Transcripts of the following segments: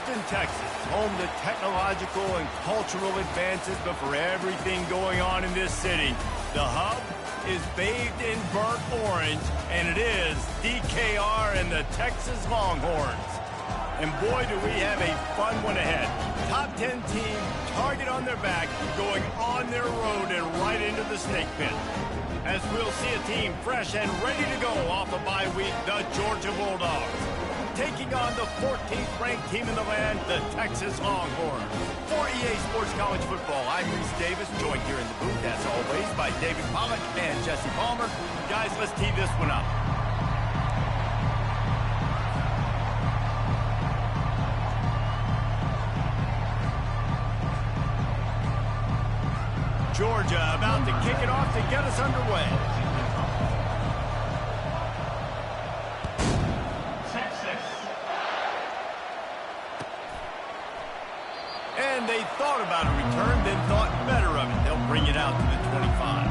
Houston, Texas, home to technological and cultural advances, but for everything going on in this city, the hub is bathed in burnt orange, and it is DKR and the Texas Longhorns. And boy, do we have a fun one ahead. Top 10 team, target on their back, going on their road and right into the snake pit. As we'll see a team fresh and ready to go off a bye week, the Georgia Bulldogs, taking on the 14th ranked team in the land, the Texas Longhorns. For EA Sports College Football, I'm Reese Davis, joined here in the booth, as always, by David Pollack and Jesse Palmer. Guys, let's tee this one up. Georgia about to kick it off to get us underway. And they thought about a return, then thought better of it. They'll bring it out to the 25.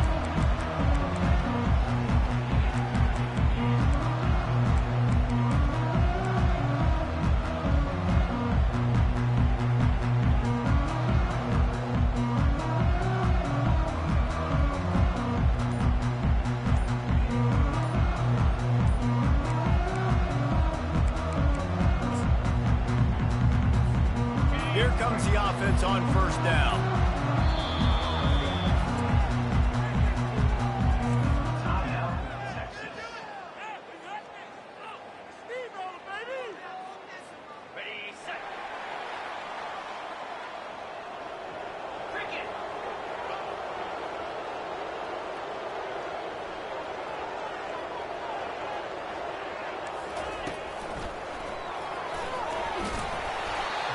Here comes the offense on first down.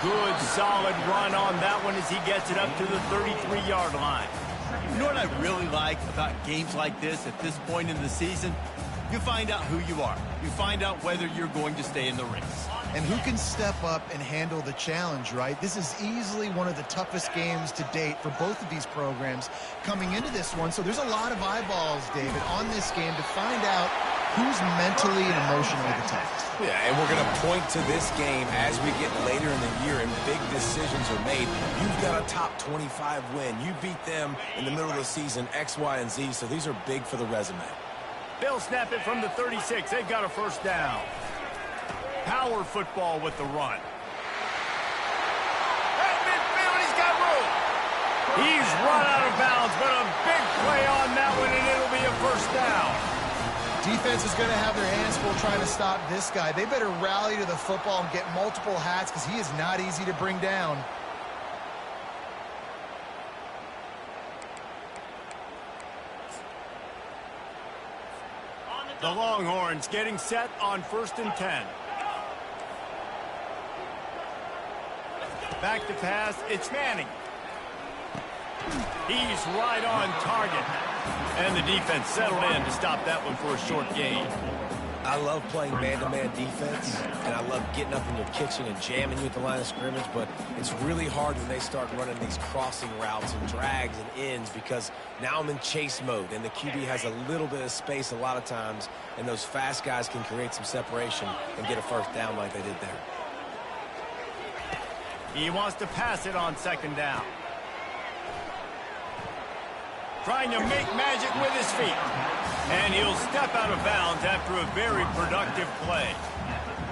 Good, solid run on that one as he gets it up to the 33-yard line. You know what I really like about games like this at this point in the season? You find out who you are. You find out whether you're going to stay in the race. And who can step up and handle the challenge, right? This is easily one of the toughest games to date for both of these programs coming into this one. So there's a lot of eyeballs, David, on this game to find out who's mentally and emotionally the toughest. Yeah, and we're going to point to this game as we get later in the year and big decisions are made. You've got a top 25 win. You beat them in the middle of the season, X, Y, and Z, so these are big for the resume. They'll snap it from the 36. They've got a first down. Power football with the run. At midfield, he's got room. He's run out of bounds, but a big play on that one, and it'll be a first down. Defense is going to have their hands full trying to stop this guy. They better rally to the football and get multiple hats because he is not easy to bring down. The Longhorns getting set on 1st and 10. Back to pass, it's Manning. He's right on target. And the defense settled in to stop that one for a short gain. I love playing man-to-man defense, and I love getting up in your kitchen and jamming you at the line of scrimmage, but it's really hard when they start running these crossing routes and drags and ends because now I'm in chase mode, and the QB has a little bit of space a lot of times, and those fast guys can create some separation and get a first down like they did there. He wants to pass it on 2nd down. Trying to make magic with his feet. And he'll step out of bounds after a very productive play.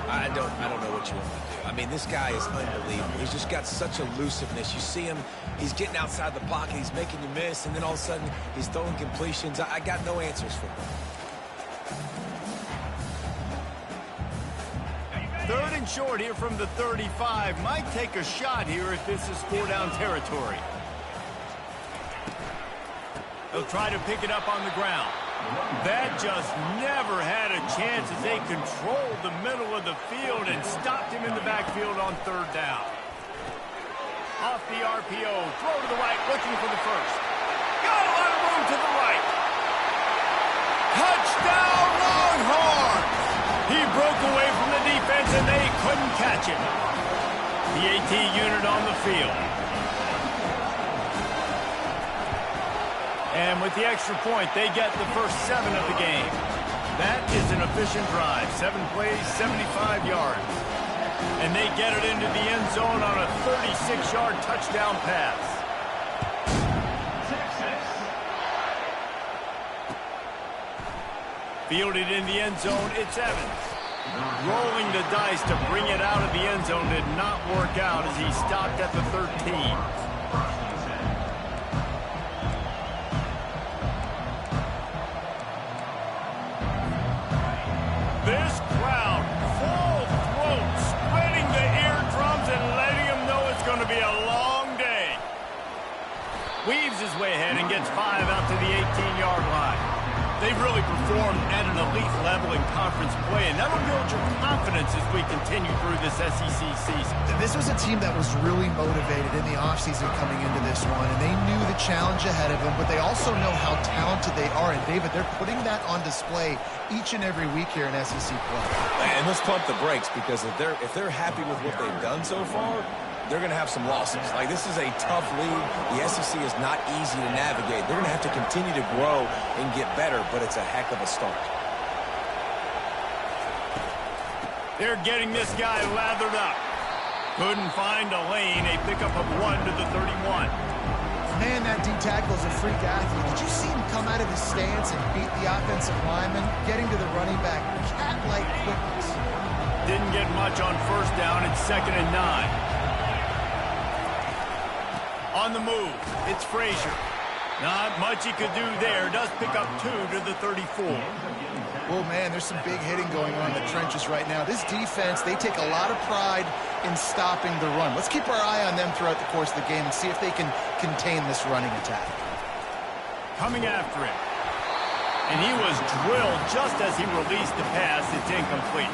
I don't know what you want to do. I mean, this guy is unbelievable. He's just got such elusiveness. You see him, he's getting outside the pocket, he's making you miss, and then all of a sudden, he's throwing completions. I got no answers for him. 3rd and short here from the 35. Might take a shot here if this is 4-down territory. They'll try to pick it up on the ground. That just never had a chance as they controlled the middle of the field and stopped him in the backfield on 3rd down. Off the RPO, throw to the right, looking for the first. Got a lot of room to the right. Touchdown, Longhorns! He broke away from the defense and they couldn't catch him. The AT unit on the field. And with the extra point, they get the first 7 of the game. That is an efficient drive. 7 plays, 75 yards. And they get it into the end zone on a 36-yard touchdown pass. Fielded in the end zone, it's Evans. Rolling the dice to bring it out of the end zone did not work out as he stopped at the 13. This crowd, full throat, spreading the eardrums and letting them know it's going to be a long day. Weaves his way ahead and gets 5 out to the 18-yard line. They've really performed at an elite level in conference play, and that'll build your confidence as we continue through this SEC season. This was a team that was really motivated in the offseason coming into this one, and they knew the challenge ahead of them, but they also know how talented they are. And, David, they're putting that on display each and every week here in SEC play. And let's pump the brakes, because if they're happy with what they've done so far, they're going to have some losses. Like, this is a tough league. The SEC is not easy to navigate. They're going to have to continue to grow and get better, but it's a heck of a start. They're getting this guy lathered up. Couldn't find a lane. A pickup of 1 to the 31. Man, that D-tackle is a freak athlete. Did you see him come out of his stance and beat the offensive lineman, getting to the running back, cat-like quickness? Didn't get much on first down. It's 2nd and 9. On the move, it's Frazier. Not much he could do there. Does pick up 2 to the 34. Oh, man, there's some big hitting going on in the trenches right now. This defense, they take a lot of pride in stopping the run. Let's keep our eye on them throughout the course of the game and see if they can contain this running attack. Coming after him. And he was drilled just as he released the pass. It's incomplete.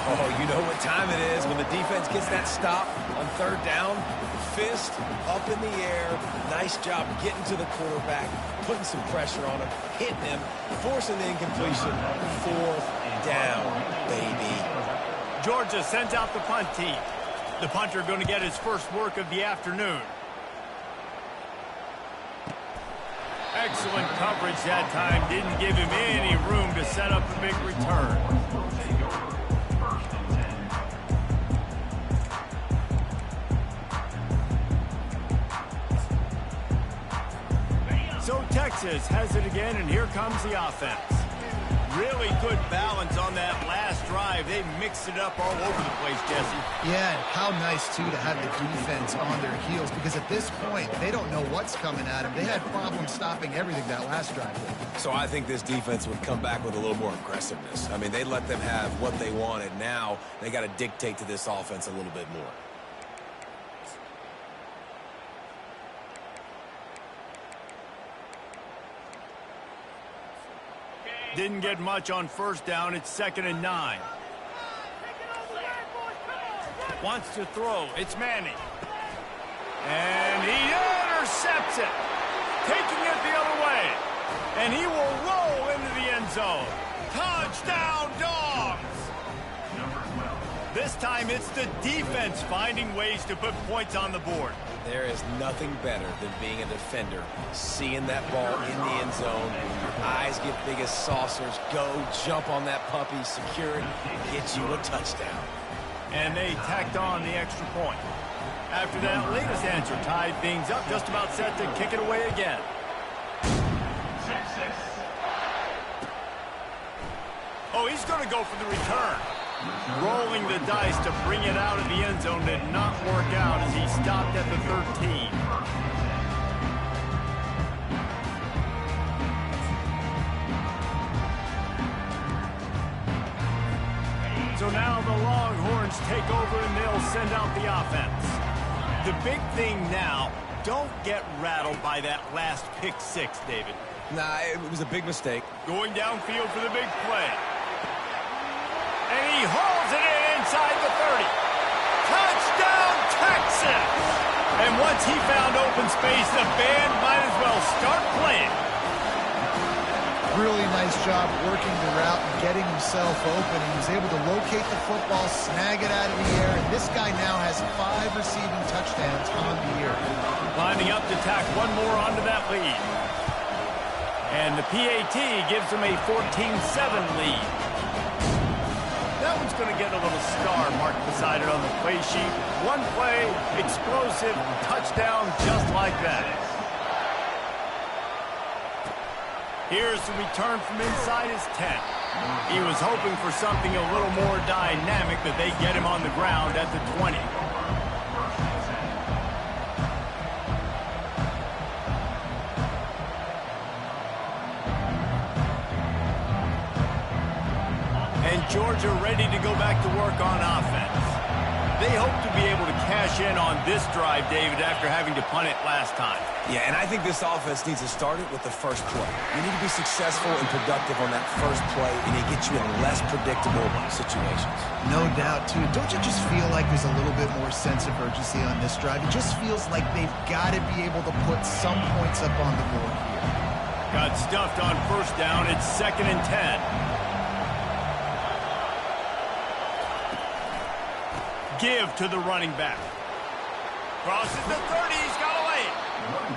Oh, you know what time it is when the defense gets that stop on 3rd down. Fist up in the air. Nice job getting to the quarterback, putting some pressure on him, hitting him, forcing the incompletion. 4th down, baby. Georgia sends out the punt team. The punter going to get his first work of the afternoon. Excellent coverage that time. Didn't give him any room to set up a big return. So Texas has it again, and here comes the offense. Really good balance on that last drive. They mixed it up all over the place, Jesse. Yeah, and how nice, too, to have the defense on their heels, because at this point, they don't know what's coming at them. They had problems stopping everything that last drive. So I think this defense would come back with a little more aggressiveness. I mean, they let them have what they wanted. Now they got to dictate to this offense a little bit more. Didn't get much on first down. It's 2nd and 9. Wants to throw. It's Manning. And he intercepts it. Taking it the other way. And he will roll into the end zone. Touchdown, Dogs! This time it's the defense finding ways to put points on the board. There is nothing better than being a defender, seeing that ball in the end zone, your eyes get big as saucers, go jump on that puppy, secure it, get you a touchdown. And they tacked on the extra point. After that latest answer tied things up, just about set to kick it away again. Oh, he's going to go for the return. Rolling the dice to bring it out of the end zone did not work out as he stopped at the 13. So now the Longhorns take over and they'll send out the offense. The big thing now, don't get rattled by that last pick 6, David. Nah, it was a big mistake. Going downfield for the big play. And he hauls it in inside the 30. Touchdown, Texas! And once he found open space, the band might as well start playing. Really nice job working the route and getting himself open. He was able to locate the football, snag it out of the air, and this guy now has 5 receiving touchdowns on the year. Lining up to tack one more onto that lead. And the PAT gives him a 14-7 lead. That one's going to get a little star marked beside it on the play sheet. One play, explosive, touchdown, just like that. Here's the return from inside his 10. He was hoping for something a little more dynamic, but they get him on the ground at the 20. And Georgia ready to go back to work on offense. They hope to be able to cash in on this drive, David, after having to punt it last time. Yeah, and I think this offense needs to start it with the first play. You need to be successful and productive on that first play, and it gets you in less predictable situations. No doubt, too. Don't you just feel like there's a little bit more sense of urgency on this drive? It just feels like they've got to be able to put some points up on the board here. Got stuffed on first down. It's 2nd and 10. Give to the running back. Crosses the 30, he's got away.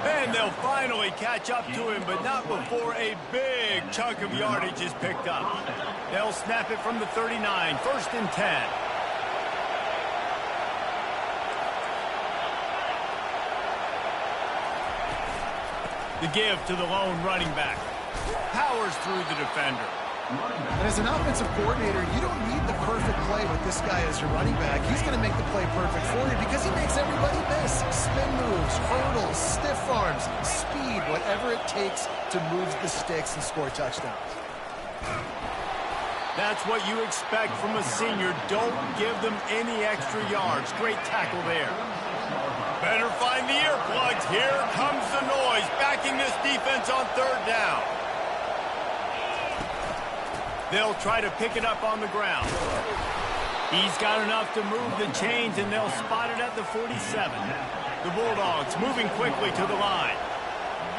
And they'll finally catch up to him, but not before a big chunk of yardage is picked up. They'll snap it from the 39, 1st and 10. The give to the lone running back. Powers through the defender. And as an offensive coordinator, you don't need the perfect play with this guy as your running back. He's going to make the play perfect for you because he makes everybody miss. Spin moves, hurdles, stiff arms, speed, whatever it takes to move the sticks and score touchdowns. That's what you expect from a senior. Don't give them any extra yards. Great tackle there. Better find the earplugs. Here comes the noise, backing this defense on 3rd down. They'll try to pick it up on the ground. He's got enough to move the chains, and they'll spot it at the 47. The Bulldogs moving quickly to the line.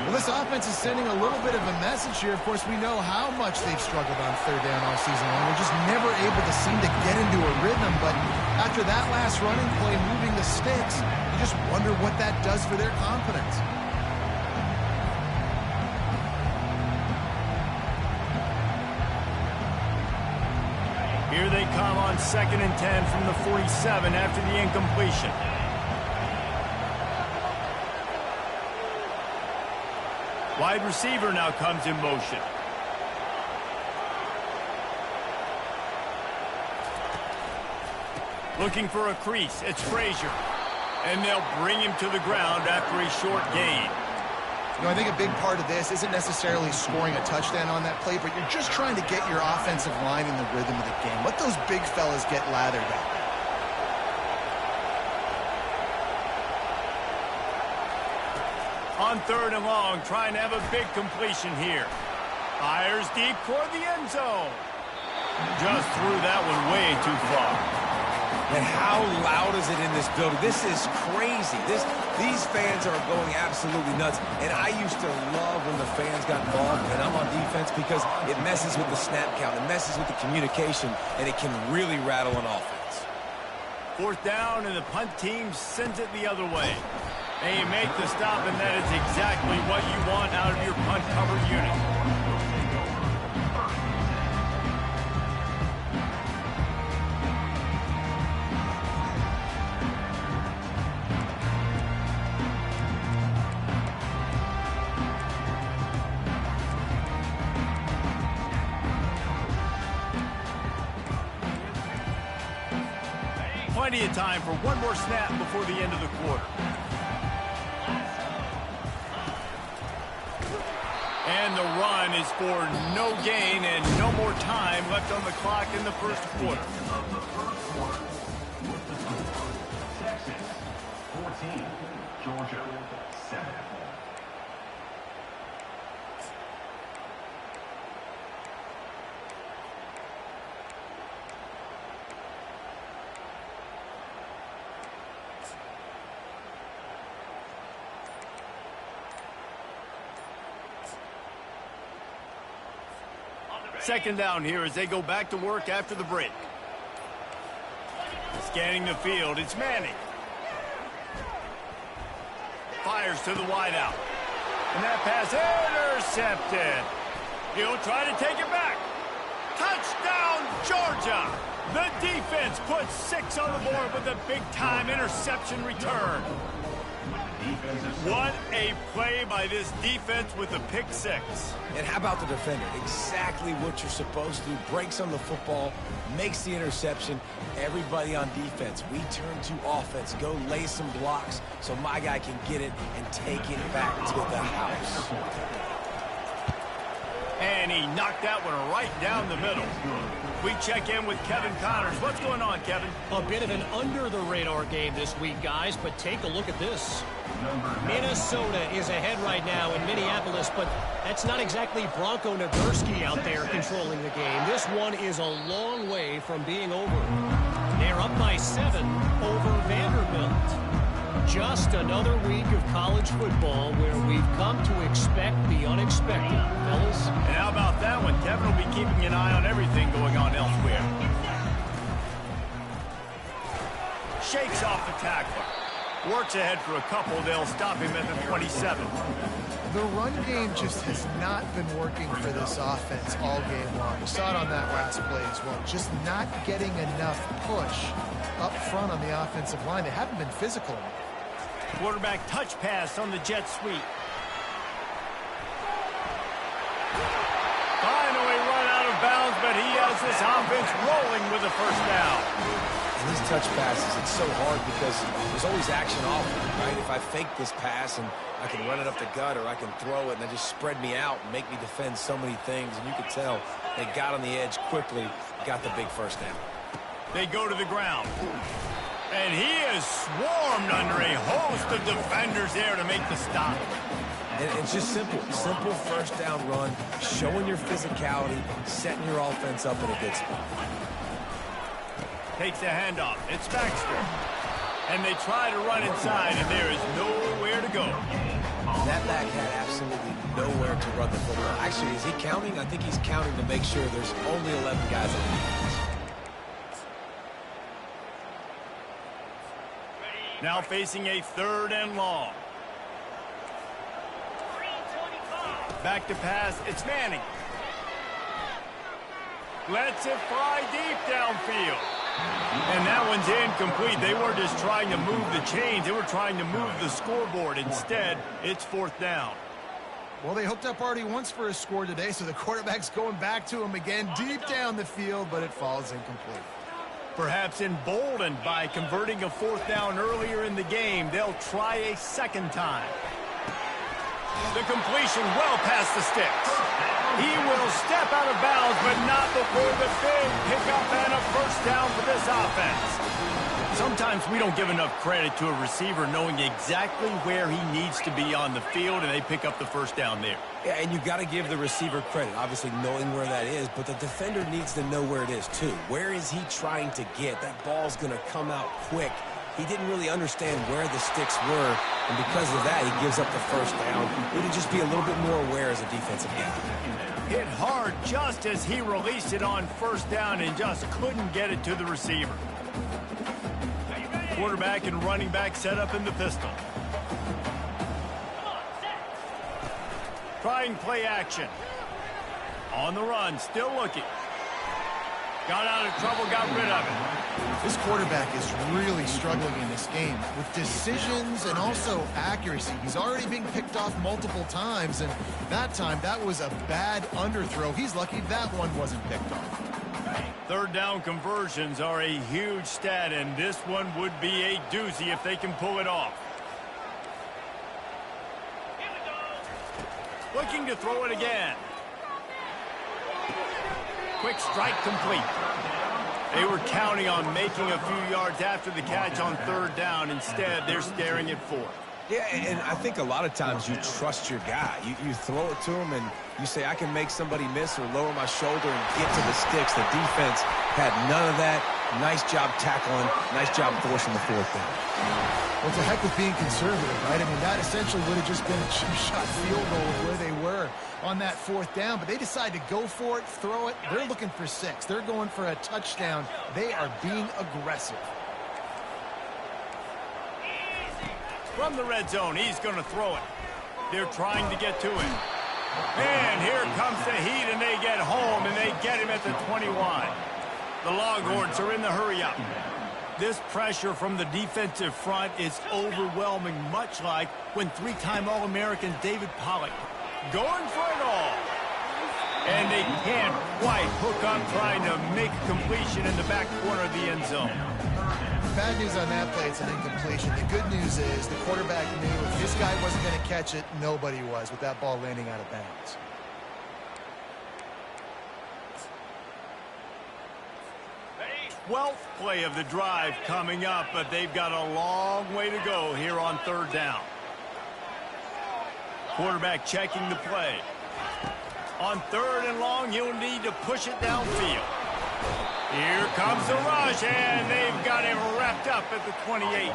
Well, this offense is sending a little bit of a message here. Of course, we know how much they've struggled on 3rd down all season long. They're just never able to seem to get into a rhythm. But after that last running play, moving the sticks, you just wonder what that does for their confidence. Here they come on 2nd and 10 from the 47 after the incompletion. Wide receiver now comes in motion. Looking for a crease. It's Frazier. And they'll bring him to the ground after a short gain. You know, I think a big part of this isn't necessarily scoring a touchdown on that play, but you're just trying to get your offensive line in the rhythm of the game. Let those big fellas get lathered up. On 3rd and long, trying to have a big completion here. Fires deep toward the end zone. Just threw that one way too far. And how loud is it in this building? This is crazy. These fans are going absolutely nuts. And I used to love when the fans got involved, and I'm on defense, because it messes with the snap count. It messes with the communication, and it can really rattle an offense. 4th down, and the punt team sends it the other way. They make the stop, and that is exactly what you want out of your punt cover unit. Plenty of time for one more snap before the end of the quarter. And the run is for no gain and no more time left on the clock in the first quarter. Texas 14, Georgia 7. Second down here as they go back to work after the break. Scanning the field, it's Manning. Fires to the wideout. And that pass intercepted. He'll try to take it back. Touchdown, Georgia! The defense puts 6 on the board with a big-time interception return. What a play by this defense with a pick 6. And how about the defender? Exactly what you're supposed to do. Breaks on the football, makes the interception. Everybody on defense, we turn to offense. Go lay some blocks so my guy can get it and take it back to the house. And he knocked that one right down the middle. We check in with Kevin Connors. What's going on, Kevin? A bit of an under-the-radar game this week, guys, but take a look at this. Minnesota is ahead right now in Minneapolis, but that's not exactly Bronco Nagurski out there controlling the game. This one is a long way from being over. They're up by 7 over Vanderbilt. Just another week of college football where we've come to expect the unexpected, fellas. And how about that one? Kevin will be keeping an eye on everything going on elsewhere. Shakes off the tackler. Works ahead for a couple. They'll stop him at the 27. The run game just has not been working for this offense all game long. We saw it on that last play as well. Just not getting enough push up front on the offensive line. They haven't been physical enough. Quarterback touch pass on the jet sweep. Finally run out of bounds, but he has this offense rolling with a first down. And these touch passes, it's so hard because there's always action off it, right? If I fake this pass and I can run it up the gut or I can throw it and they just spread me out and make me defend so many things. And you could tell they got on the edge quickly, got the big first down. They go to the ground. And he is swarmed under a host of defenders there to make the stop. And it's just simple first down run, showing your physicality, setting your offense up in a good spot. Takes a handoff. It's Baxter. And they try to run inside, and there is nowhere to go. That back had absolutely nowhere to run the football. Actually, is he counting? I think he's counting to make sure there's only 11 guys on the defense. Now facing a 3rd and long. Back to pass. It's Manning. Lets it fly deep downfield. And that one's incomplete. They weren't just trying to move the chains. They were trying to move the scoreboard. Instead, it's 4th down. Well, they hooked up already once for a score today, so the quarterback's going back to him again deep down the field, but it falls incomplete. Perhaps emboldened by converting a 4th down earlier in the game, they'll try a 2nd time. The completion well past the sticks. He will step out of bounds, but not before the big pickup and a first down for this offense. Sometimes we don't give enough credit to a receiver knowing exactly where he needs to be on the field, and they pick up the first down there. Yeah, and you got to give the receiver credit, obviously knowing where that is, but the defender needs to know where it is too. Where is he trying to get? That ball's going to come out quick. He didn't really understand where the sticks were, and because of that, he gives up the first down. He need to just be a little bit more aware as a defensive guy. Hit hard just as he released it on first down and just couldn't get it to the receiver. Quarterback and running back set up in the pistol. Trying play action. On the run, still looking. Got out of trouble, got rid of it. This quarterback is really struggling in this game with decisions and also accuracy. He's already being picked off multiple times, and that time that was a bad underthrow. He's lucky that one wasn't picked off. 3rd down conversions are a huge stat, and this one would be a doozy if they can pull it off. Looking to throw it again. Quick strike complete. They were counting on making a few yards after the catch on 3rd down. Instead, they're staring at 4th. Yeah, and I think a lot of times you trust your guy. You throw it to him, and you say, I can make somebody miss or lower my shoulder and get to the sticks. The defense had none of that. Nice job tackling. Nice job forcing the 4th down. Well, it's a heck with being conservative, right? I mean, that essentially would have just been a cheap-shot field goal of where they were on that 4th down, but they decide to go for it, throw it. They're looking for 6. They're going for a touchdown. They are being aggressive. From the red zone, he's going to throw it. They're trying to get to it. And here comes the heat, and they get home, and they get him at the 21. The Longhorns are in the hurry-up. This pressure from the defensive front is overwhelming, much like when three-time All-American David Pollock going for it all. And they can't quite hook up trying to make a completion in the back corner of the end zone. Bad news on that play, it's an incompletion. The good news is the quarterback knew if this guy wasn't going to catch it, nobody was with that ball landing out of bounds. Twelfth play of the drive coming up, but they've got a long way to go here on third down. Quarterback checking the play. On third and long, he'll need to push it downfield. Here comes the rush, and they've got him wrapped up at the 28.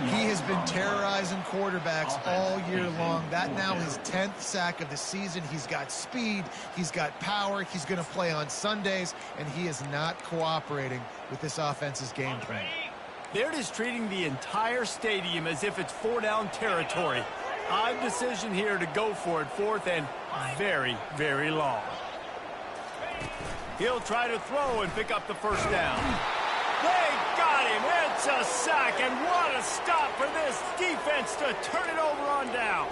He has been terrorizing quarterbacks all year long. That now his 10th sack of the season. He's got speed, he's got power, he's going to play on Sundays, and he is not cooperating with this offense's game plan. They're just treating the entire stadium as if it's four-down territory. Odd decision here to go for it, fourth and very, very long. He'll try to throw and pick up the first down. They got him. It's a sack, and what a stop for this defense to turn it over on down.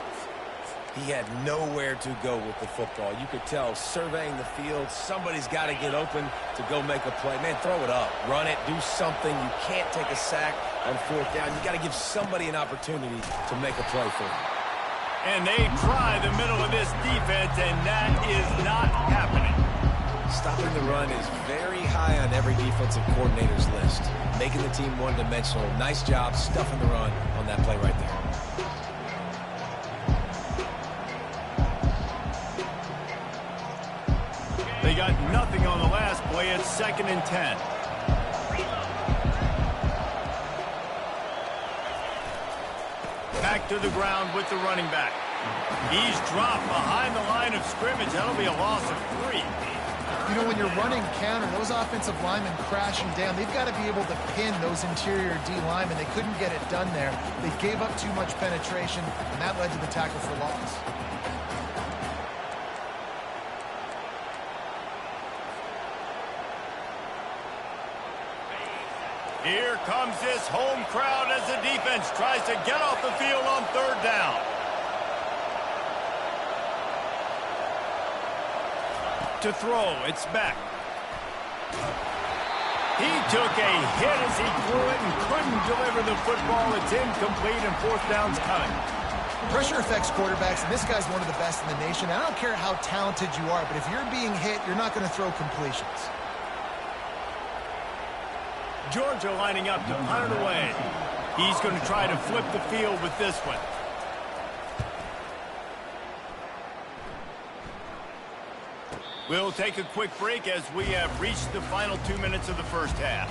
He had nowhere to go with the football. You could tell, surveying the field, somebody's got to get open to go make a play. Man, throw it up. Run it. Do something. You can't take a sack on fourth down. You got to give somebody an opportunity to make a play for him. And they try the middle of this defense, and that is not happening. Stopping the run is very high on every defensive coordinator's list. Making the team one-dimensional. Nice job stuffing the run on that play right there. They got nothing on the last play. It's 2nd and 10. Back to the ground with the running back. He's dropped behind the line of scrimmage. That'll be a loss of 3. You know, when you're running counter, those offensive linemen crashing down, they've got to be able to pin those interior D linemen. They couldn't get it done there. They gave up too much penetration, and that led to the tackle for loss. Here comes this home crowd as the defense tries to get off the field on third down. To throw, it's back. He took a hit as he threw it and couldn't deliver the football. It's incomplete, and fourth down's coming. Pressure affects quarterbacks, and this guy's one of the best in the nation. I don't care how talented you are, but if you're being hit, you're not going to throw completions. Georgia lining up to punt it away. He's going to try to flip the field with this one. We'll take a quick break as we have reached the final 2 minutes of the first half.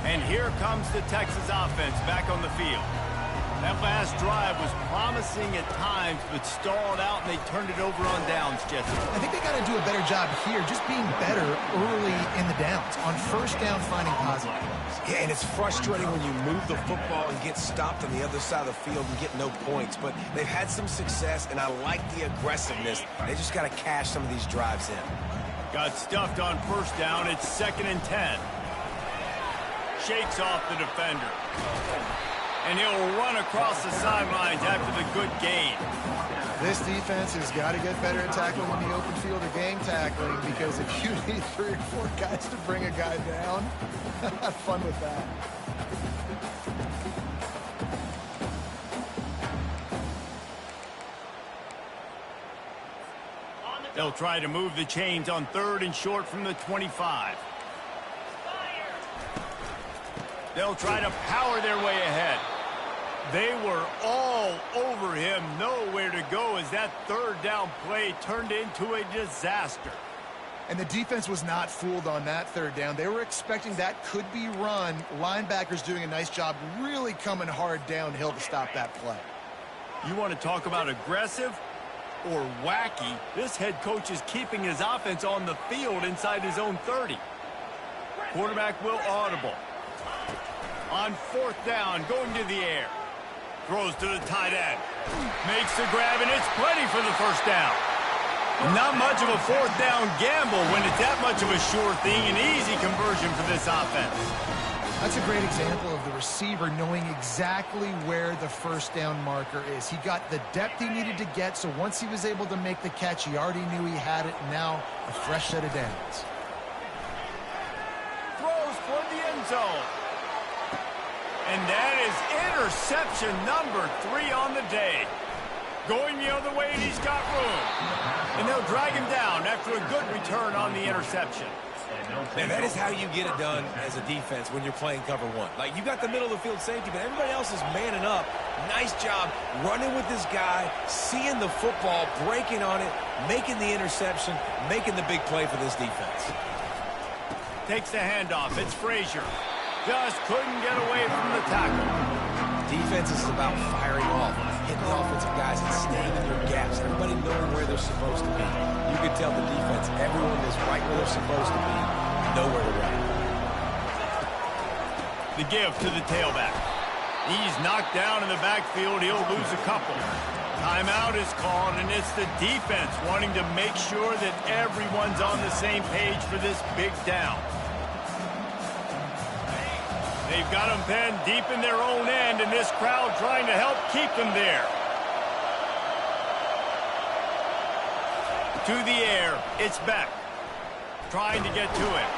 And here comes the Texas offense back on the field. That last drive was promising at times, but stalled out, and they turned it over on downs, Jesse. I think they got to do a better job here, just being better early in the downs. On first down, finding positive points. Yeah, and it's frustrating when you move the football and get stopped on the other side of the field and get no points. But they've had some success, and I like the aggressiveness. They just got to cash some of these drives in. Got stuffed on first down. It's 2nd and 10. Shakes off the defender. And he'll run across the sidelines after the good gain. This defense has got to get better at tackling in the open field or game tackling, because if you need 3 or 4 guys to bring a guy down, have fun with that. They'll try to move the chains on 3rd and short from the 25. They'll try to power their way ahead. They were all over him, nowhere to go as that third down play turned into a disaster. And the defense was not fooled on that third down. They were expecting that could be run. Linebackers doing a nice job really coming hard downhill to stop that play. You want to talk about aggressive or wacky? This head coach is keeping his offense on the field inside his own 30. Quarterback will audible. On 4th down, going to the air. Throws to the tight end. Makes the grab, and it's plenty for the first down. Not much of a fourth down gamble when it's that much of a sure thing, an easy conversion for this offense. That's a great example of the receiver knowing exactly where the first down marker is. He got the depth he needed to get, so once he was able to make the catch, he already knew he had it. Now a fresh set of downs. Throws for the end zone. And that is interception number 3 on the day. Going the other way, and he's got room. And they'll drag him down after a good return on the interception. Man, that is how you get it done as a defense when you're playing cover 1. Like, you got the middle of the field safety, but everybody else is manning up. Nice job running with this guy, seeing the football, breaking on it, making the interception, making the big play for this defense. Takes the handoff. It's Frazier. Just couldn't get away from the tackle. Defense is about firing off, hitting the offensive guys and staying in their gaps. Everybody knowing where they're supposed to be. You could tell the defense, everyone is right where they're supposed to be, nowhere to run. The give to the tailback. He's knocked down in the backfield. He'll lose a couple. Timeout is called, and it's the defense wanting to make sure that everyone's on the same page for this big down. They've got them pinned deep in their own end, and this crowd trying to help keep them there. To the air, it's Beck. Trying to get to it.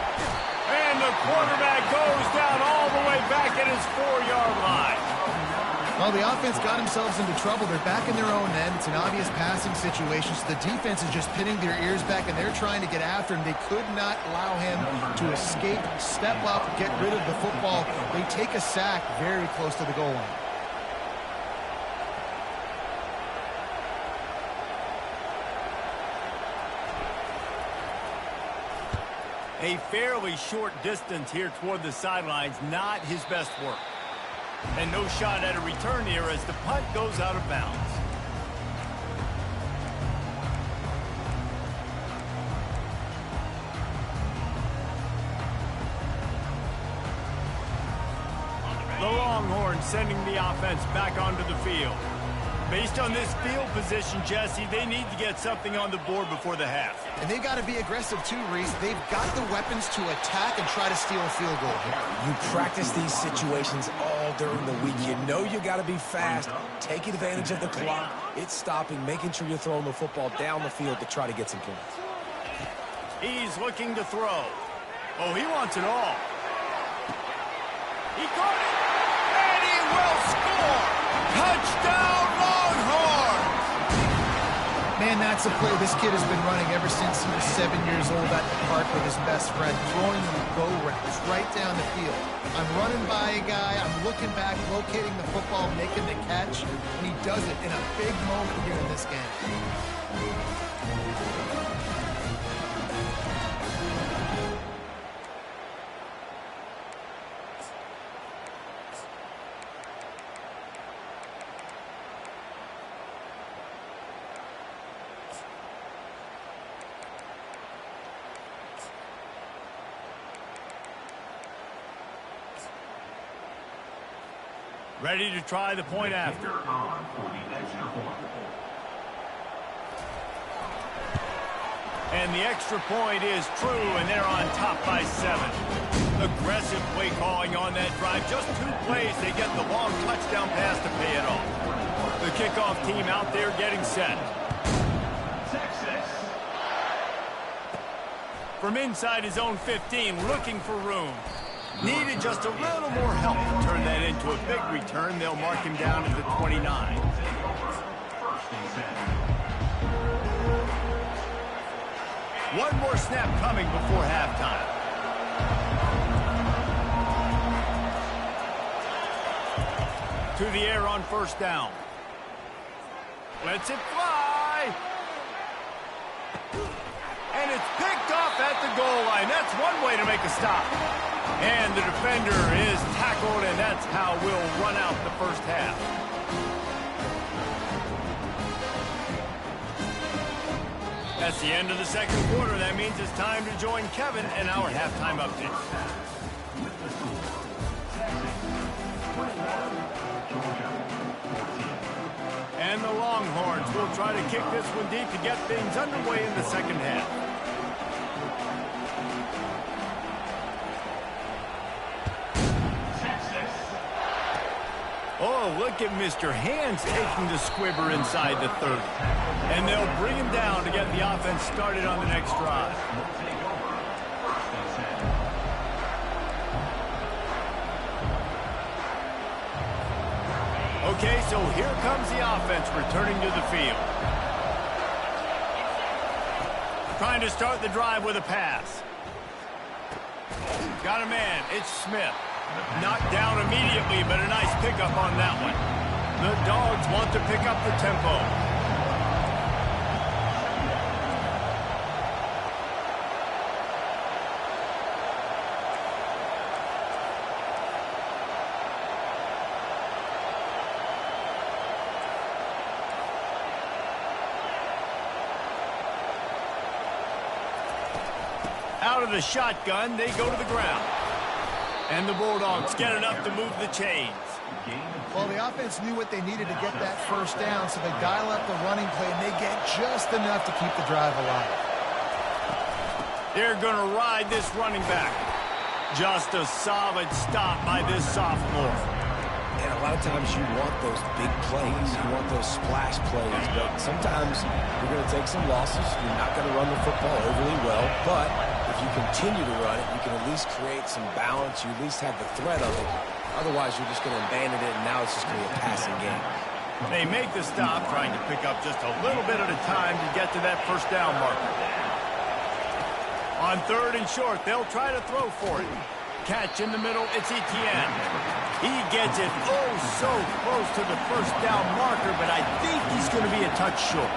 And the quarterback goes down all the way back at his 4-yard line. Well, the offense got themselves into trouble. They're back in their own end. It's an obvious passing situation, so the defense is just pinning their ears back, and they're trying to get after him. They could not allow him to escape, step up, get rid of the football. They take a sack very close to the goal line. A fairly short distance here toward the sidelines, not his best work. And no shot at a return here as the punt goes out of bounds. The Longhorns sending the offense back onto the field. Based on this field position, Jesse, they need to get something on the board before the half. And they've got to be aggressive too, Reese. They've got the weapons to attack and try to steal a field goal here. You practice these situations all during the week. You know you got to be fast, take advantage of the clock. It's stopping, making sure you're throwing the football down the field to try to get some points. He's looking to throw. Oh, he wants it all. He caught it, and he will score. Touchdown, Longhorns! Man, that's a play this kid has been running ever since he was 7 years old at the park with his best friend, throwing the go routes right down the field. I'm running by a guy, I'm looking back, locating the football, making the catch, and he does it in a big moment here in this game. Ready to try the point after. And the extra point is true, and they're on top by 7. Aggressive play calling on that drive. Just 2 plays, they get the long touchdown pass to pay it off. The kickoff team out there getting set. From inside his own 15, looking for room. Needed just a little more help to turn that into a big return. They'll mark him down at the 29. One more snap coming before halftime. To the air on first down. Lets it fly. And it's picked off at the goal line. That's one way to make a stop. And the defender is tackled, and that's how we'll run out the first half. That's the end of the second quarter. That means it's time to join Kevin in our halftime update. And the Longhorns will try to kick this one deep to get things underway in the second half. Oh, look at Mr. Hands taking the squibber inside the 30. And they'll bring him down to get the offense started on the next drive. Okay, so here comes the offense returning to the field. Trying to start the drive with a pass. Got a man. It's Smith. Knocked down immediately, but a nice pickup on that one. The Dogs want to pick up the tempo. Out of the shotgun, they go to the ground. And the Bulldogs get enough to move the chains. Well, the offense knew what they needed to get that first down, so they dial up the running play, and they get just enough to keep the drive alive. They're going to ride this running back. Just a solid stop by this sophomore. And a lot of times you want those big plays. You want those splash plays. But sometimes you're going to take some losses. You're not going to run the football overly well. But if you continue to run it, you can at least create some balance. You at least have the threat of it. Otherwise, you're just going to abandon it, and now it's just going to be a passing game. They make the stop, trying to pick up just a little bit at a time to get to that first down marker. On 3rd and short, they'll try to throw for it. Catch in the middle, it's Etienne. He gets it so close to the first down marker, but I think he's going to be a touch short.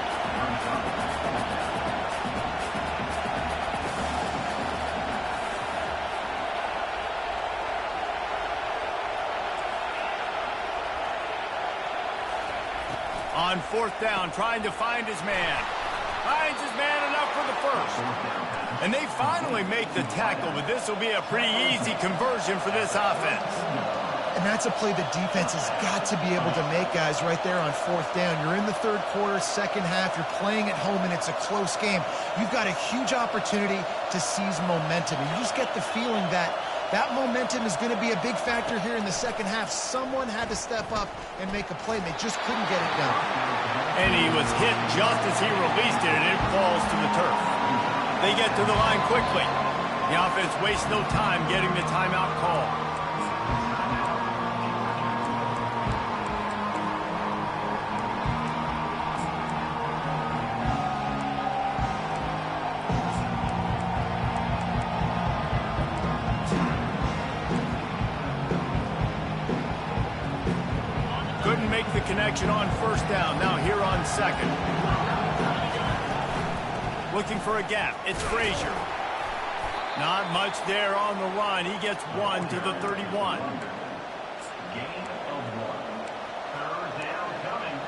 On 4th down, trying to find his man. Finds his man enough for the first. And they finally make the tackle, but this will be a pretty easy conversion for this offense. And that's a play the defense has got to be able to make, guys, right there on 4th down. You're in the 3rd quarter, second half. You're playing at home, and it's a close game. You've got a huge opportunity to seize momentum. And you just get the feeling that that momentum is going to be a big factor here in the second half. Someone had to step up and make a play, and they just couldn't get it done. And he was hit just as he released it, and it falls to the turf. They get to the line quickly. The offense wastes no time getting the timeout call. Couldn't make the connection on 1st down. Now here on 2nd. Looking for a gap. It's Frazier. Not much there on the run. He gets 1 to the 31. Gain of 1. 3rd down coming.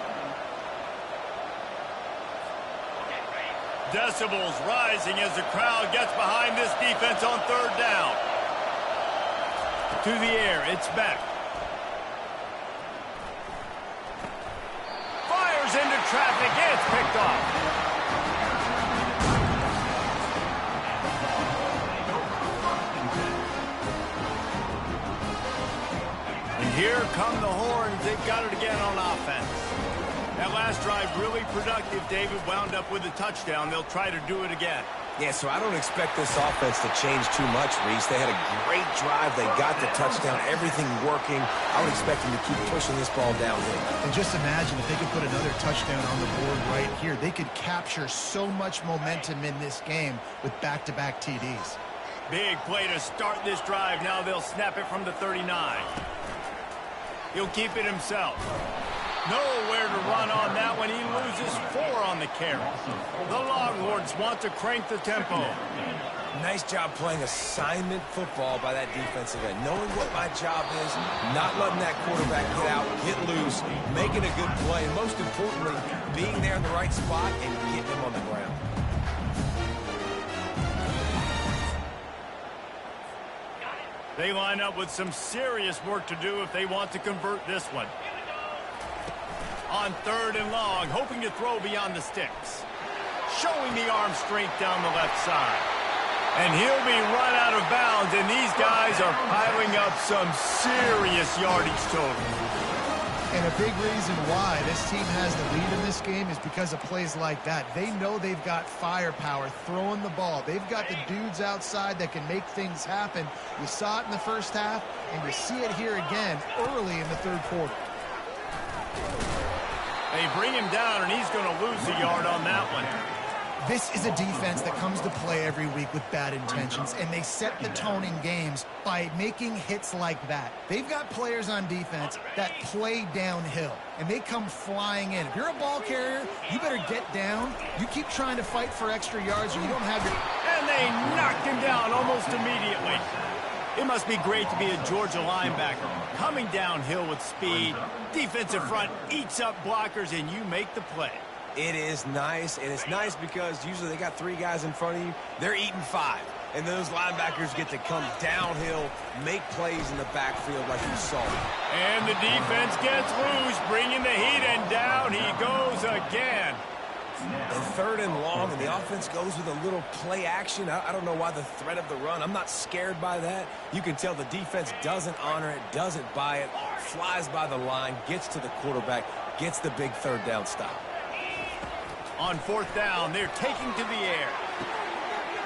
Decibels rising as the crowd gets behind this defense on 3rd down. To the air. It's Beck. Fires into traffic. It's picked off. Here come the Horns. They've got it again on offense. That last drive really productive. David wound up with a touchdown. They'll try to do it again. Yeah, so I don't expect this offense to change too much, Reese. They had a great drive. They got the touchdown. Everything working. I would expect them to keep pushing this ball downhill. And just imagine if they could put another touchdown on the board right here. They could capture so much momentum in this game with back-to-back TDs. Big play to start this drive. Now they'll snap it from the 39. He'll keep it himself. Nowhere to run on that one. He loses 4 on the carry. The Longhorns want to crank the tempo. Nice job playing assignment football by that defensive end. Knowing what my job is, not letting that quarterback get out, get loose, making a good play, and most importantly, being there in the right spot and getting him on the ground. They line up with some serious work to do if they want to convert this one. On 3rd and long, hoping to throw beyond the sticks. Showing the arm strength down the left side. And he'll be run out of bounds, and these guys are piling up some serious yardage total. And a big reason why this team has the lead in this game is because of plays like that. They know they've got firepower throwing the ball. They've got the dudes outside that can make things happen. You saw it in the first half, and you see it here again early in the 3rd quarter. They bring him down, and he's going to lose a yard on that one. This is a defense that comes to play every week with bad intentions, and they set the tone in games by making hits like that. They've got players on defense that play downhill, and they come flying in. If you're a ball carrier, you better get down. You keep trying to fight for extra yards, or you don't have your... And they knocked him down almost immediately. It must be great to be a Georgia linebacker. Coming downhill with speed, defensive front eats up blockers, and you make the play. It is nice, and it's nice because usually they got 3 guys in front of you. They're eating 5, and those linebackers get to come downhill, make plays in the backfield like you saw. And the defense gets loose, bringing the heat, and down he goes again. And 3rd and long, and the offense goes with a little play action. I don't know why the threat of the run. I'm not scared by that. You can tell the defense doesn't honor it, doesn't buy it, flies by the line, gets to the quarterback, gets the big 3rd down stop. On 4th down, they're taking to the air.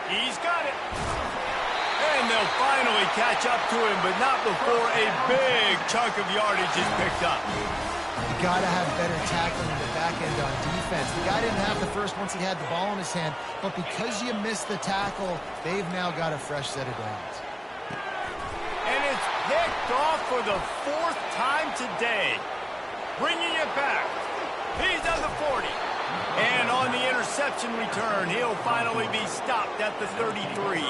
He's got it. And they'll finally catch up to him, but not before a big chunk of yardage is picked up. You got to have better tackling in the back end on defense. The guy didn't have the first once he had the ball in his hand, but because you missed the tackle, they've now got a fresh set of downs. And it's picked off for the 4th time today. Bringing it back. He's on the 40. And on the interception return, he'll finally be stopped at the 33.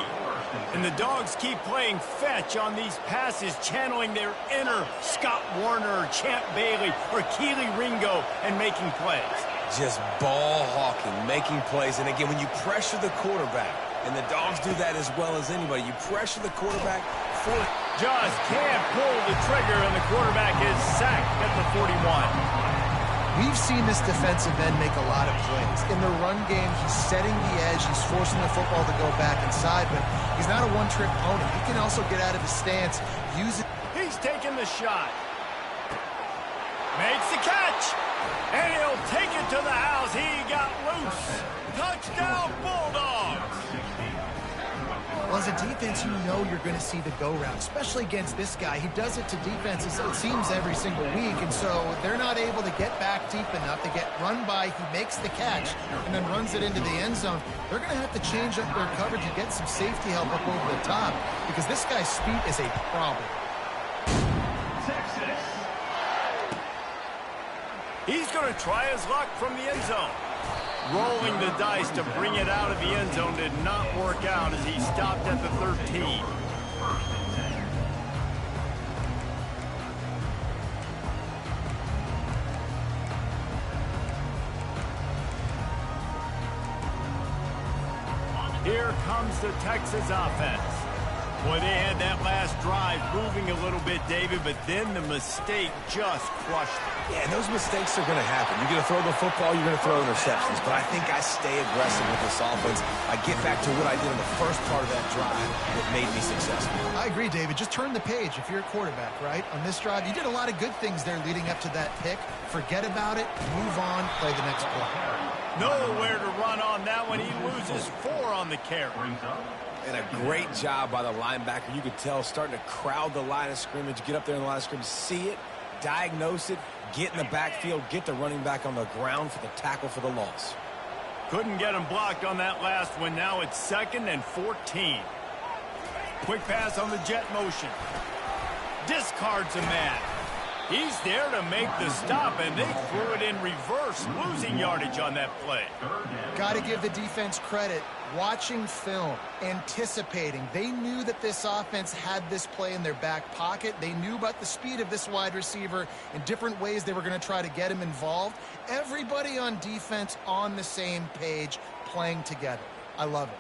And the Dogs keep playing fetch on these passes, channeling their inner Scott Warner, Champ Bailey, or Keely Ringo, and making plays. Just ball hawking, making plays. And again, when you pressure the quarterback, and the Dogs do that as well as anybody, you pressure the quarterback for... Just can't pull the trigger, and the quarterback is sacked at the 41. We've seen this defensive end make a lot of plays. In the run game, he's setting the edge. He's forcing the football to go back inside, but he's not a one-trick pony. He can also get out of his stance, use it. He's taking the shot. Makes the catch. And he'll take it to the house. He got loose. Touchdown, Bulldogs. Well, as a defense, you know you're going to see the go route, especially against this guy. He does it to defenses, it seems, every single week, and so they're not able to get back deep enough. They get run by, he makes the catch, and then runs it into the end zone. They're going to have to change up their coverage and get some safety help up over the top, because this guy's speed is a problem. He's going to try his luck from the end zone. Rolling the dice to bring it out of the end zone did not work out as he stopped at the 13. Here comes the Texas offense. Boy, they had that last drive moving a little bit, David, but then the mistake just crushed them. Yeah, and those mistakes are going to happen. You're going to throw the football, you're going to throw interceptions. But I think I stay aggressive with this offense. I get back to what I did in the first part of that drive that made me successful. I agree, David. Just turn the page if you're a quarterback, right? On this drive, you did a lot of good things there leading up to that pick. Forget about it, move on, play the next play. Nowhere to run on that one. He loses 4 on the carry. And a great job by the linebacker. You could tell starting to crowd the line of scrimmage, get up there in the line of scrimmage, see it, diagnose it, get in the backfield, get the running back on the ground for the tackle for the loss. Couldn't get him blocked on that last one. Now it's 2nd and 14. Quick pass on the jet motion. Discards a man. He's there to make the stop, and they threw it in reverse, losing yardage on that play. Got to give the defense credit. Watching film, anticipating. They knew that this offense had this play in their back pocket. They knew about the speed of this wide receiver and different ways they were going to try to get him involved. Everybody on defense on the same page, playing together. I love it.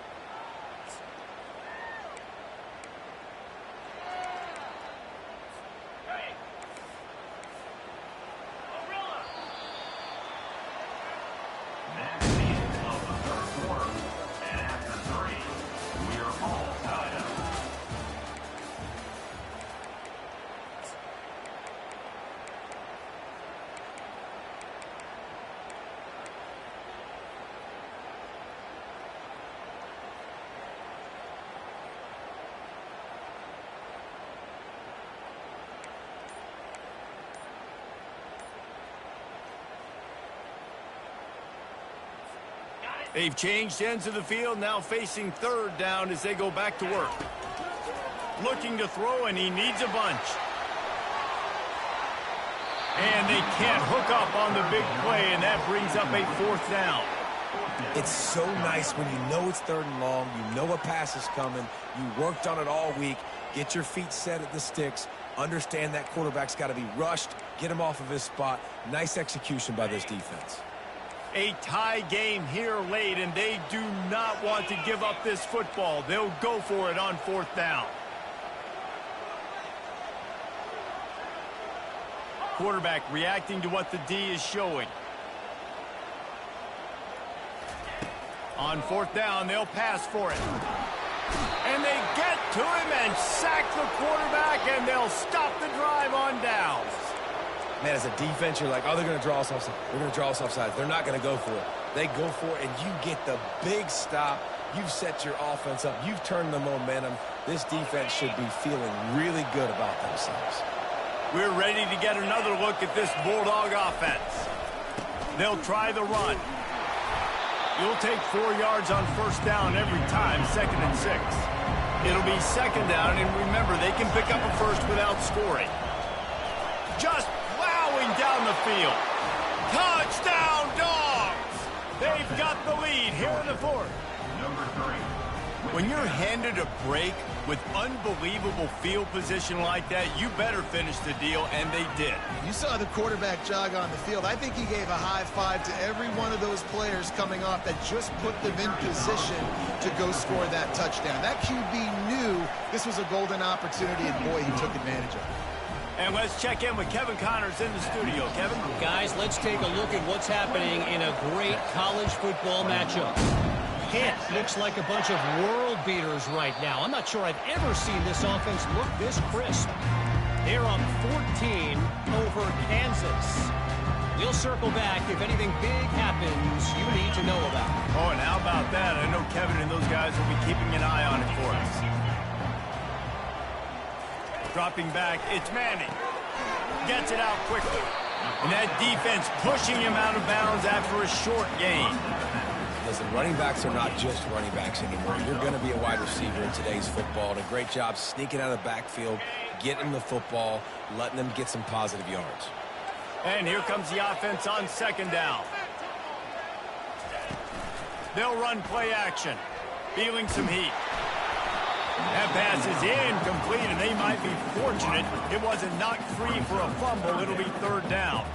They've changed ends of the field, now facing third down as they go back to work. Looking to throw, and he needs a bunch. And they can't hook up on the big play, and that brings up a fourth down. It's so nice when you know it's third and long, you know a pass is coming, you worked on it all week, get your feet set at the sticks, understand that quarterback's got to be rushed, get him off of his spot. Nice execution by this defense. A tie game here late, and they do not want to give up this football. They'll go for it on fourth down. Quarterback reacting to what the D is showing. On fourth down, they'll pass for it. And they get to him and sack the quarterback, and they'll stop the drive on downs. Man, as a defense, you're like, oh, they're going to draw us offside. They're going to draw us offside. They're not going to go for it. They go for it, and you get the big stop. You've set your offense up. You've turned the momentum. This defense should be feeling really good about themselves. We're ready to get another look at this Bulldog offense. They'll try the run. You'll take 4 yards on first down every time, 2nd and 6. It'll be second down, and remember, they can pick up a first without scoring. Just plowing down the field. Touchdown, Dogs! They've got the lead here in the fourth. Number 3. When you're handed a break with unbelievable field position like that, you better finish the deal, and they did. You saw the quarterback jog on the field. I think he gave a high five to every one of those players coming off that just put them in position to go score that touchdown. That QB knew this was a golden opportunity, and boy, he took advantage of it. And let's check in with Kevin Connors in the studio. Kevin? Guys, let's take a look at what's happening in a great college football matchup. It looks like a bunch of world beaters right now. I'm not sure I've ever seen this offense look this crisp. They're up 14 over Kansas. We'll circle back if anything big happens you need to know about. Oh, and how about that? I know Kevin and those guys will be keeping an eye on it for us. Dropping back, it's Manning. Gets it out quickly. And that defense pushing him out of bounds after a short gain. Listen, running backs are not just running backs anymore. You're going to be a wide receiver in today's football. And a great job sneaking out of the backfield, getting the football, letting them get some positive yards. And here comes the offense on second down. They'll run play action, feeling some heat. That pass is incomplete, and they might be fortunate it wasn't knocked free for a fumble. It'll be third down.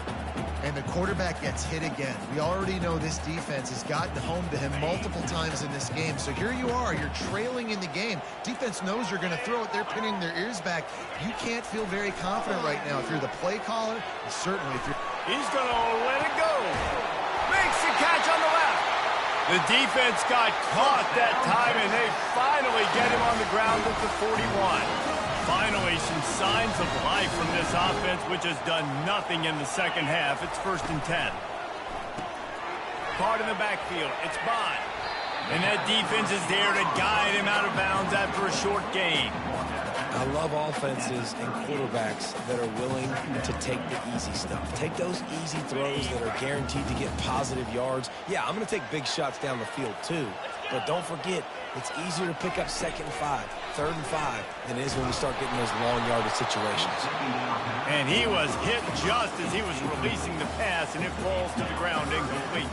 And the quarterback gets hit again. We already know this defense has gotten home to him multiple times in this game. So here you are. You're trailing in the game. Defense knows you're going to throw it. They're pinning their ears back. You can't feel very confident right now. If you're the play caller, and certainly if you're... He's going to let it go. Makes the catch on the left. The defense got caught that time, and they finally get him on the ground at the 41. Finally, some signs of life from this offense, which has done nothing in the second half. It's 1st and 10. Caught in the backfield. It's Bond. And that defense is there to guide him out of bounds after a short gain. I love offenses and quarterbacks that are willing to take the easy stuff. Take those easy throws that are guaranteed to get positive yards. Yeah, I'm going to take big shots down the field too. But don't forget, it's easier to pick up 2nd and 5, 3rd and 5 than it is when we start getting those long yardage situations. And he was hit just as he was releasing the pass, and it falls to the ground incomplete.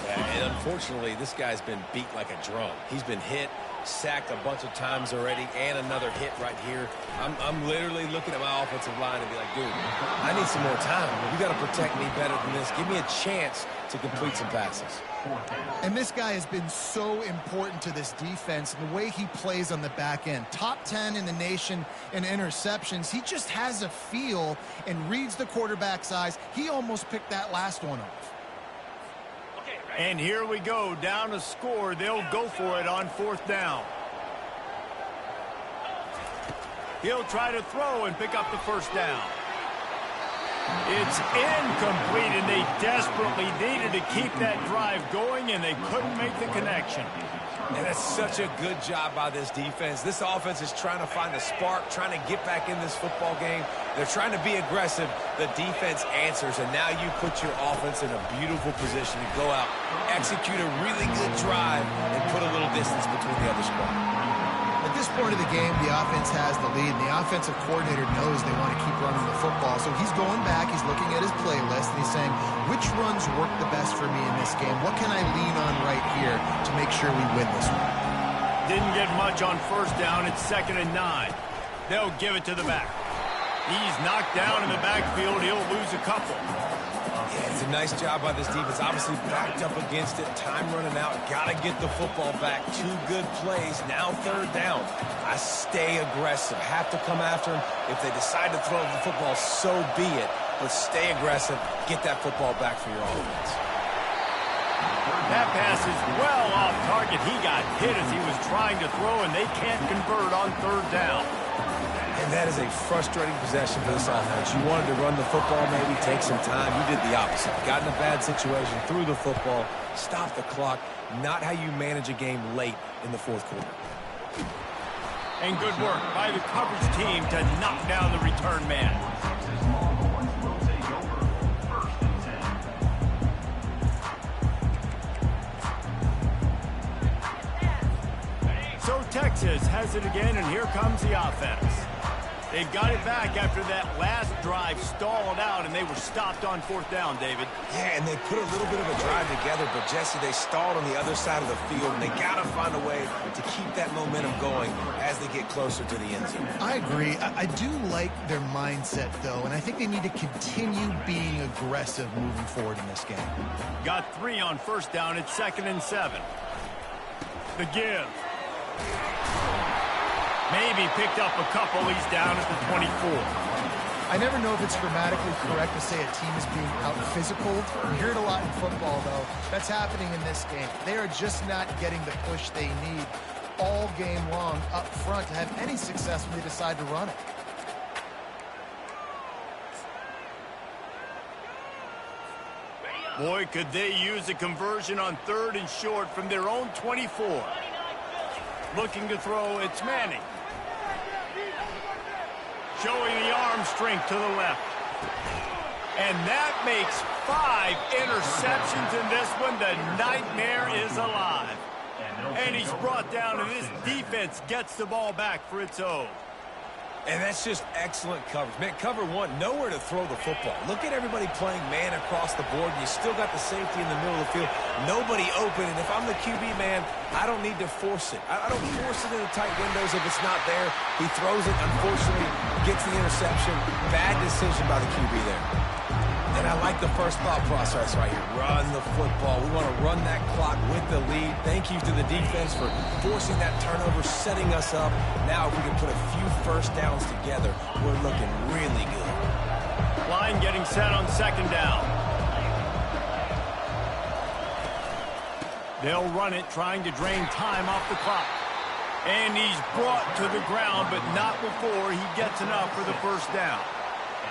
Yeah, and unfortunately, this guy's been beat like a drum. He's been hit, sacked a bunch of times already, and another hit right here. I'm literally looking at my offensive line and be like, dude, I need some more time. You got to protect me better than this. Give me a chance to complete some passes. And this guy has been so important to this defense and the way he plays on the back end. Top 10 in the nation in interceptions. He just has a feel and reads the quarterback's eyes. He almost picked that last one off. And here we go, down a score. They'll go for it on 4th down. He'll try to throw and pick up the first down. It's incomplete, and they desperately needed to keep that drive going, and they couldn't make the connection. And that's such a good job by this defense. This offense is trying to find a spark, trying to get back in this football game. They're trying to be aggressive. The defense answers, and now you put your offense in a beautiful position to go out, execute a really good drive, and put a little distance between the other squad. At this point of the game, the offense has the lead, and the offensive coordinator knows they want to keep running the football. So he's going back, he's looking at his playlist, and he's saying, which runs work the best for me in this game? What can I lean on right here to make sure we win this one? Didn't get much on first down. It's 2nd and 9. They'll give it to the back. He's knocked down in the backfield. He'll lose a couple. Yeah, it's a nice job by this defense. Obviously backed up against it. Time running out. Got to get the football back. 2 good plays. Now 3rd down. I stay aggressive. Have to come after him. If they decide to throw the football, so be it. But stay aggressive. Get that football back for your offense. That pass is well off target. He got hit as he was trying to throw, and they can't convert on 3rd down. And that is a frustrating possession for this offense. You wanted to run the football, maybe take some time. You did the opposite. Got in a bad situation, threw the football, stopped the clock. Not how you manage a game late in the 4th quarter. And good work by the coverage team to knock down the return man. So Texas has it again, and here comes the offense. They've got it back after that last drive stalled out, and they were stopped on 4th down, David. Yeah, and they put a little bit of a drive together, but, Jesse, they stalled on the other side of the field, and they got to find a way to keep that momentum going as they get closer to the end zone. I agree. I do like their mindset, though, and I think they need to continue being aggressive moving forward in this game. Got 3 on first down. It's 2nd and 7. The give. Maybe picked up a couple. He's down at the 24. I never know if it's grammatically correct to say a team is being out-physical. You hear it a lot in football, though. That's happening in this game. They are just not getting the push they need all game long up front to have any success when they decide to run it. Boy, could they use a conversion on 3rd and short from their own 24. Looking to throw, it's Manning. Showing the arm strength to the left. And that makes 5 interceptions in this one. The nightmare is alive. And he's brought down, and this defense gets the ball back for its own. And that's just excellent coverage. Man, cover 1, nowhere to throw the football. Look at everybody playing man across the board, and you still got the safety in the middle of the field. Nobody open, and if I'm the QB, man, I don't need to force it. I don't force it in the tight windows if it's not there. He throws it, unfortunately, gets the interception. Bad decision by the QB there. And I like the first thought process right here. Run the football. We want to run that clock with the lead. Thank you to the defense for forcing that turnover, setting us up. Now if we can put a few first downs together, we're looking really good. Line getting set on 2nd down. They'll run it, trying to drain time off the clock. And he's brought to the ground, but not before he gets enough for the first down.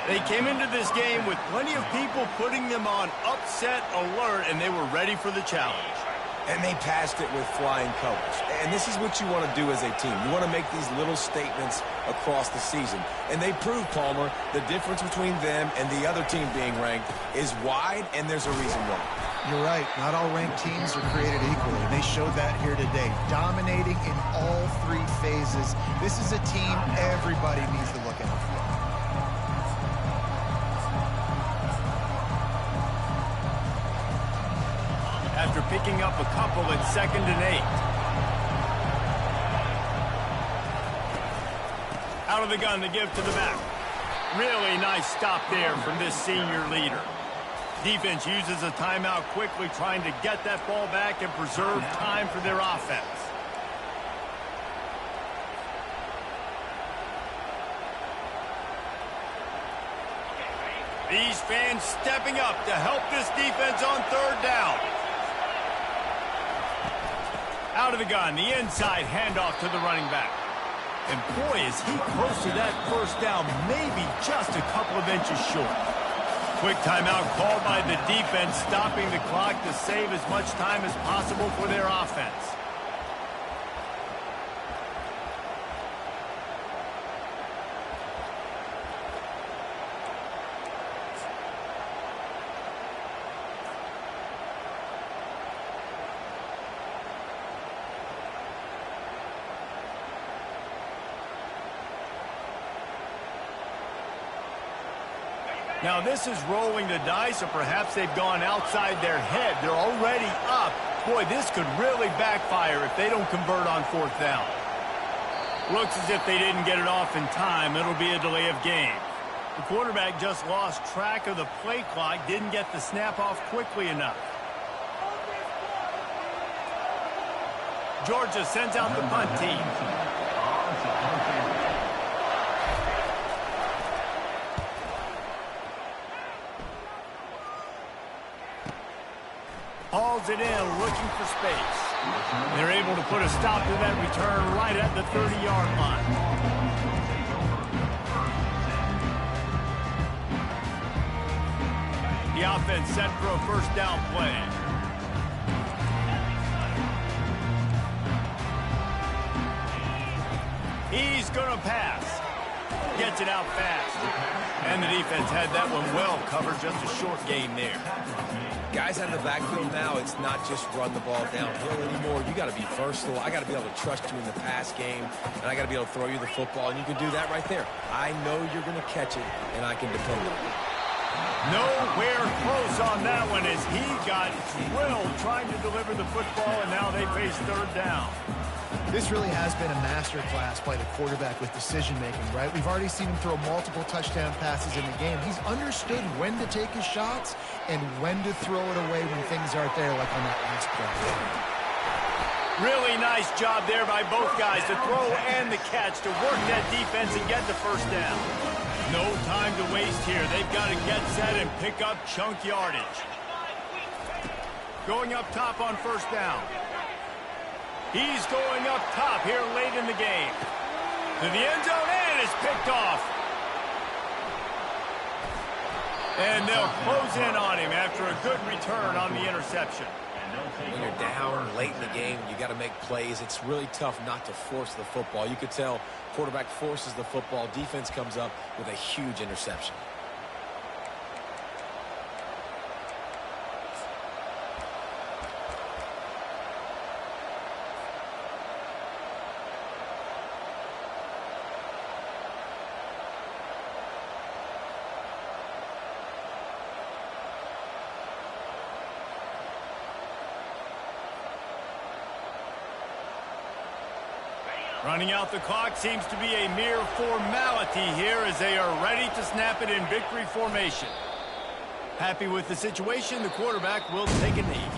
They came into this game with plenty of people putting them on upset alert, and they were ready for the challenge. And they passed it with flying colors. And this is what you want to do as a team. You want to make these little statements across the season. And they proved, Palmer, the difference between them and the other team being ranked is wide, and there's a reason why. You're right. Not all ranked teams are created equally. They showed that here today, dominating in all 3 phases. This is a team everybody needs to look out for. After picking up a couple at 2nd and 8. Out of the gun to give to the back. Really nice stop there from this senior leader. Defense uses a timeout quickly, trying to get that ball back and preserve time for their offense. These fans stepping up to help this defense on 3rd down. Out of the gun, the inside handoff to the running back. And boy, is he close to that first down, maybe just a couple of inches short. Quick timeout called by the defense, stopping the clock to save as much time as possible for their offense. Now this is rolling the dice, or perhaps they've gone outside their head. They're already up. Boy, this could really backfire if they don't convert on fourth down. Looks as if they didn't get it off in time. It'll be a delay of game. The quarterback just lost track of the play clock, didn't get the snap off quickly enough. Georgia sends out the punt team. Hauls it in, looking for space. They're able to put a stop to that return right at the 30-yard line. The offense set for a first down play. He's going to pass. Gets it out fast. And the defense had that one well covered, just a short gain there. Guys out of the backfield now, it's not just run the ball downhill anymore. You got to be versatile. I got to be able to trust you in the pass game, and I got to be able to throw you the football, and you can do that right there. I know you're going to catch it, and I can depend on it. Nowhere close on that one as he got drilled trying to deliver the football, and now they face third down. This really has been a masterclass by the quarterback with decision-making, right? We've already seen him throw multiple touchdown passes in the game. He's understood when to take his shots and when to throw it away when things aren't there, like on that last play. Really nice job there by both guys, the throw and the catch, to work that defense and get the first down. No time to waste here. They've got to get set and pick up chunk yardage. Going up top on first down. He's going up top here late in the game. To the end zone, and it's picked off. And they'll close in on him after a good return on the interception. When you're down late in the game, you got to make plays. It's really tough not to force the football. You could tell quarterback forces the football. Defense comes up with a huge interception. Running out the clock seems to be a mere formality here as they are ready to snap it in victory formation. Happy with the situation, the quarterback will take a knee.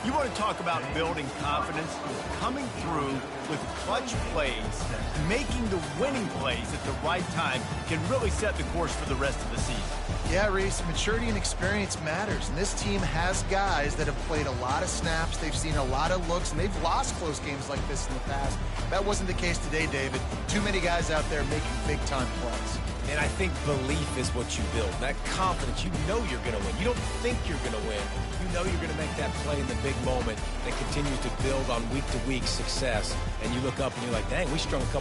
You want to talk about building confidence? Coming through with clutch plays, making the winning plays at the right time can really set the course for the rest of the season. Yeah, Reese, maturity and experience matters, and this team has guys that have played a lot of snaps, they've seen a lot of looks, and they've lost close games like this in the past. That wasn't the case today, David. Too many guys out there making big-time plays. And I think belief is what you build. That confidence, you know you're going to win. You don't think you're going to win. You know you're going to make that play in the big moment that continues to build on week-to-week success. And you look up and you're like, dang, we strung a couple